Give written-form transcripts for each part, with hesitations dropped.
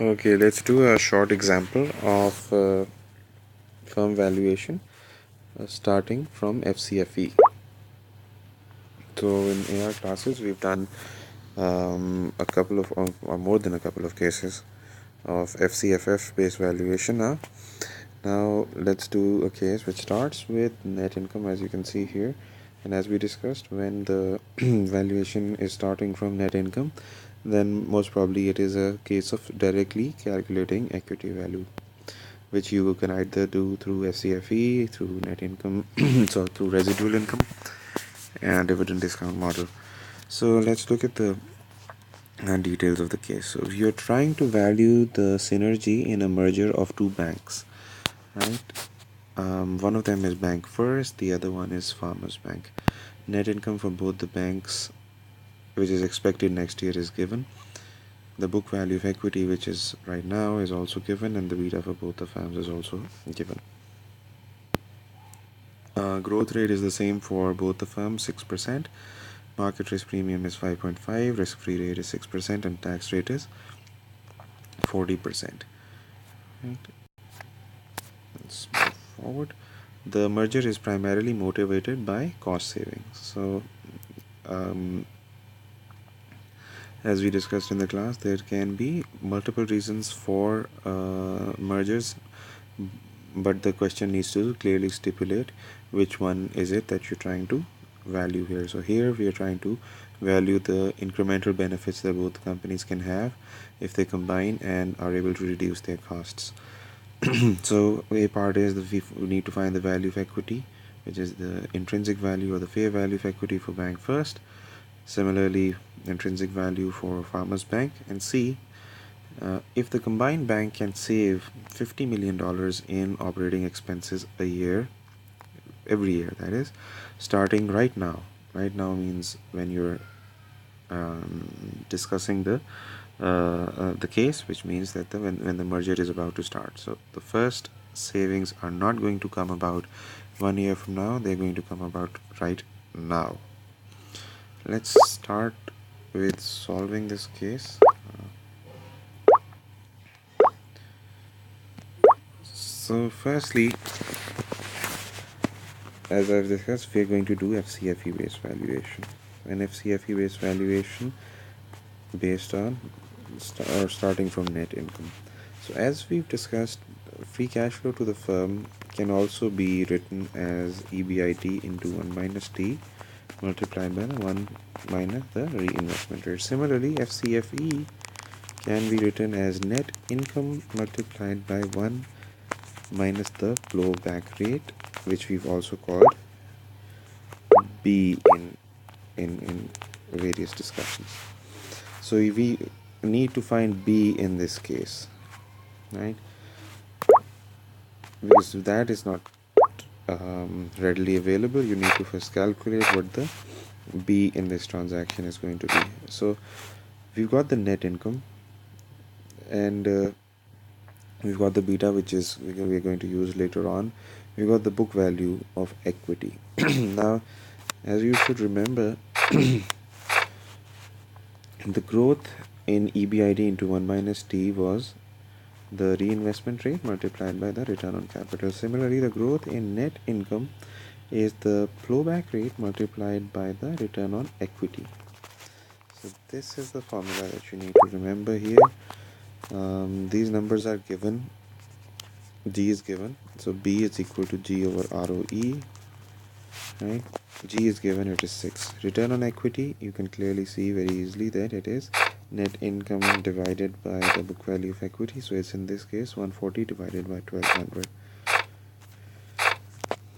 Okay, let's do a short example of firm valuation starting from FCFE. So in our classes, we've done a couple of, or more than a couple of cases of FCFF based valuation. Now let's do a case which starts with net income, as you can see here. And as we discussed, when the valuation is starting from net income, then most probably it is a case of directly calculating equity value, which you can either do through FCFE, through net income, so through residual income and dividend discount model. So let's look at the details of the case. So if you're trying to value the synergy in a merger of two banks, right? One of them is Bank First, the other one is Farmers Bank. Net income for both the banks, which is expected next year, is given. The book value of equity, which is right now, is also given, and the beta for both the firms is also given. Growth rate is the same for both the firms, 6%. Market risk premium is 5.5, risk-free rate is 6%, and tax rate is 40%. Right. Let's move forward. The merger is primarily motivated by cost savings. So, as we discussed in the class, there can be multiple reasons for mergers, but the question needs to clearly stipulate which one is it that you're trying to value here. So here we are trying to value the incremental benefits that both companies can have if they combine and are able to reduce their costs. So a part is that we need to find the value of equity, which is the intrinsic value or the fair value of equity for Bank First. Similarly, intrinsic value for Farmers Bank. And C, if the combined bank can save $50 million in operating expenses a year, every year that is, starting right now. Right now means when you're discussing the case, which means that when the merger is about to start. So the first savings are not going to come about 1 year from now, they're going to come about right now. Let's start with solving this case. So firstly, as I've discussed, we're going to do FCFE based valuation. An FCFE based valuation based on starting from net income. So as we've discussed, free cash flow to the firm can also be written as EBIT into 1 minus T multiplied by 1 minus the reinvestment rate. Similarly, FCFE can be written as net income multiplied by 1 minus the flowback rate, which we've also called B in various discussions. So we need to find B in this case, right? Because that is not readily available, you need to first calculate what the B in this transaction is going to be. So we've got the net income, and we've got the beta, which is we're going to use later on. We've got the book value of equity. Now, as you should remember, the growth in EBIT into 1 minus T was the reinvestment rate multiplied by the return on capital. Similarly, the growth in net income is the flowback rate multiplied by the return on equity. So this is the formula that you need to remember here. These numbers are given. G is given, so B is equal to G over ROE, right? G is given, it is 6. Return on equity, you can clearly see very easily that it is net income divided by the book value of equity. So it's in this case 140 divided by 1200.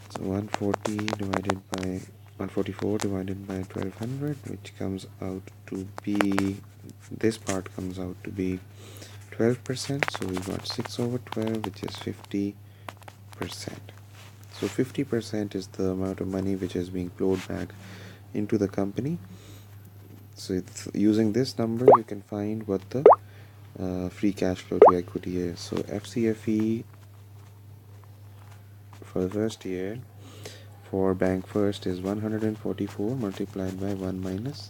So 140 divided by 144 divided by 1200, which comes out to be, this part comes out to be 12%. So we got 6 over 12, which is 50%. So 50% is the amount of money which is being flowed back into the company. So it's using this number, you can find what the free cash flow to equity is. So FCFE for the first year for Bank First is 144 multiplied by 1 minus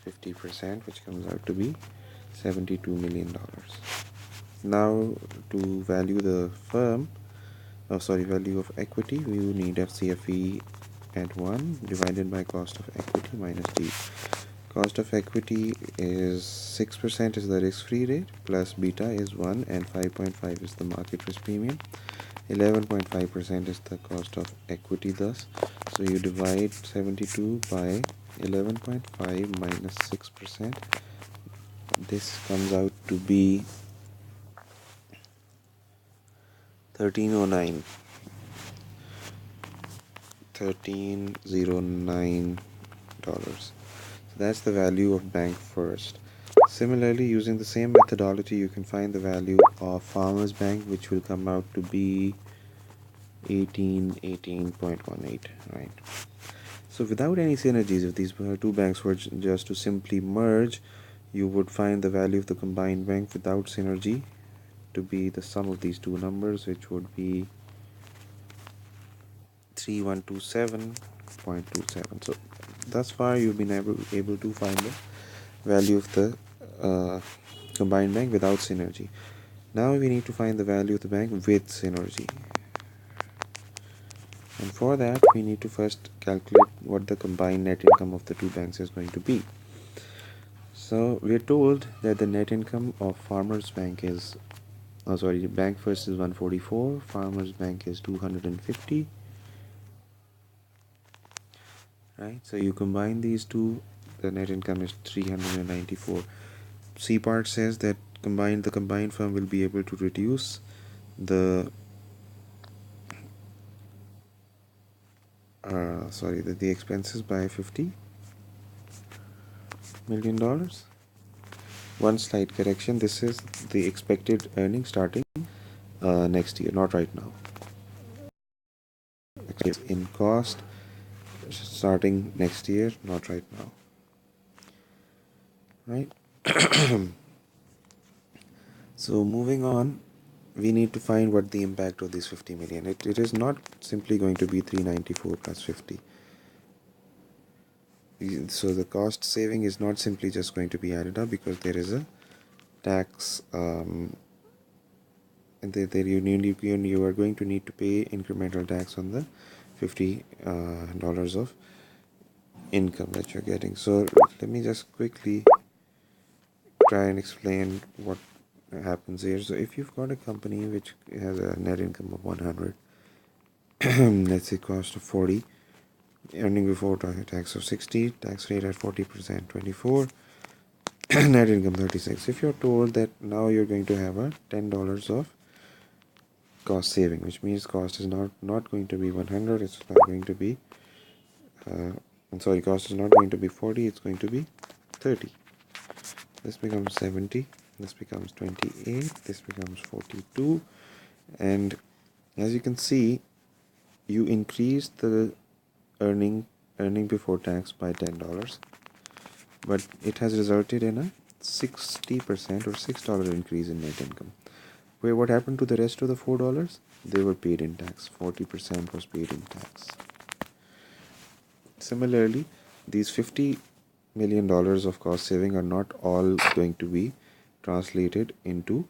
50%, which comes out to be $72 million. Now to value the firm, value of equity, we will need FCFE at 1 divided by cost of equity minus D. Cost of equity is 6% is the risk-free rate, plus beta is 1 and 5.5 is the market risk premium. 11.5% is the cost of equity thus. So you divide 72 by 11.5 minus 6%. This comes out to be 1309. $1309. So that's the value of bank first. Similarly, using the same methodology, you can find the value of Farmers Bank, which will come out to be 18.18, right? So without any synergies, if these two banks were just to simply merge, you would find the value of the combined bank without synergy to be the sum of these two numbers, which would be 3127.27. So thus far you've been able to find the value of the combined bank without synergy. Now we need to find the value of the bank with synergy, and for that we need to first calculate what the combined net income of the two banks is going to be. So we're told that the net income of Farmers Bank is Bank First is 144, Farmers Bank is 250, right? So you combine these two, the net income is 394. C part says that the combined firm will be able to reduce the the expenses by $50 million. One slight correction, this is the expected earnings starting next year, not right now. It's in cost starting next year, not right now, right? So moving on, we need to find what the impact of this 50 million. It is not simply going to be 394 plus 50. So the cost saving is not simply just going to be added up, because there is a tax and there you are going to need to pay incremental tax on the $50 of income that you're getting. So let me just quickly try and explain what happens here. So if you've got a company which has a net income of 100, let's say cost of 40, earning before tax of 60, tax rate at 40%, 24, net income 36. If you're told that now you're going to have a $10 of cost saving, which means cost is not going to be 100, it's not going to be cost is not going to be 40, it's going to be 30. This becomes 70, this becomes 28, this becomes 42, and as you can see, you increase the earning before tax by $10, but it has resulted in a 60% or $6 increase in net income. Where what happened to the rest of the $4? They were paid in tax. 40% was paid in tax. Similarly, these $50 million of cost saving are not all going to be translated into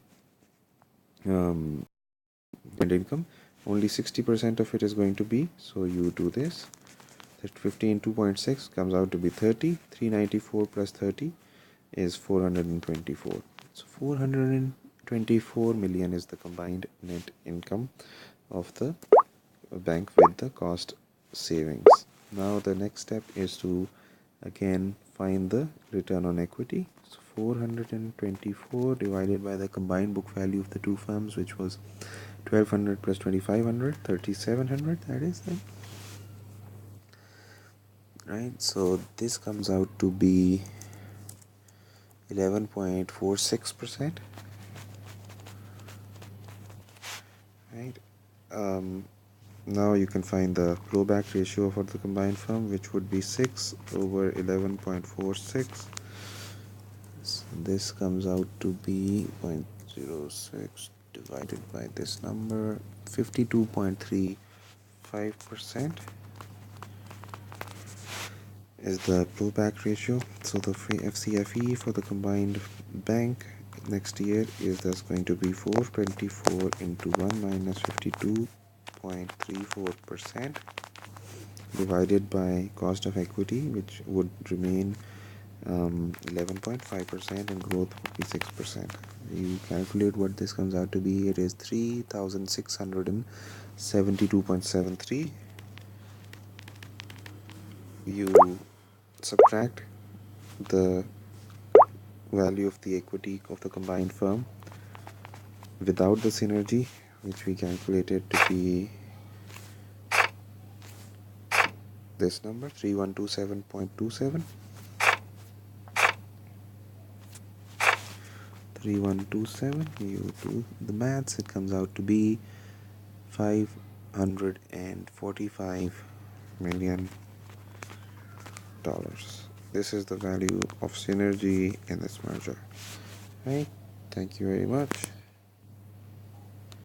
net income. Only 60% of it is going to be. So you do this. That 50 into 2.6 comes out to be 30. 394 plus 30 is 424. So 424 million is the combined net income of the bank with the cost savings. Now the next step is to again find the return on equity. So 424 divided by the combined book value of the two firms, which was 1200 plus 2500, 3700, that is it. Right, so this comes out to be 11.46%. Right. Now you can find the flowback ratio for the combined firm, which would be 6 over 11.46. So this comes out to be 0.06 divided by this number, 52.35% is the flowback ratio. So the FCFE for the combined bank next year is thus going to be 424 into 1 minus 52.34% divided by cost of equity, which would remain 11.5% and growth would be 6%. You calculate what this comes out to be. It is 3,672.73. You subtract the value of the equity of the combined firm without the synergy, which we calculated to be this number, 3127.27. 3127, you do the maths, it comes out to be $545 million. This is the value of synergy in this merger. Right? Thank you very much.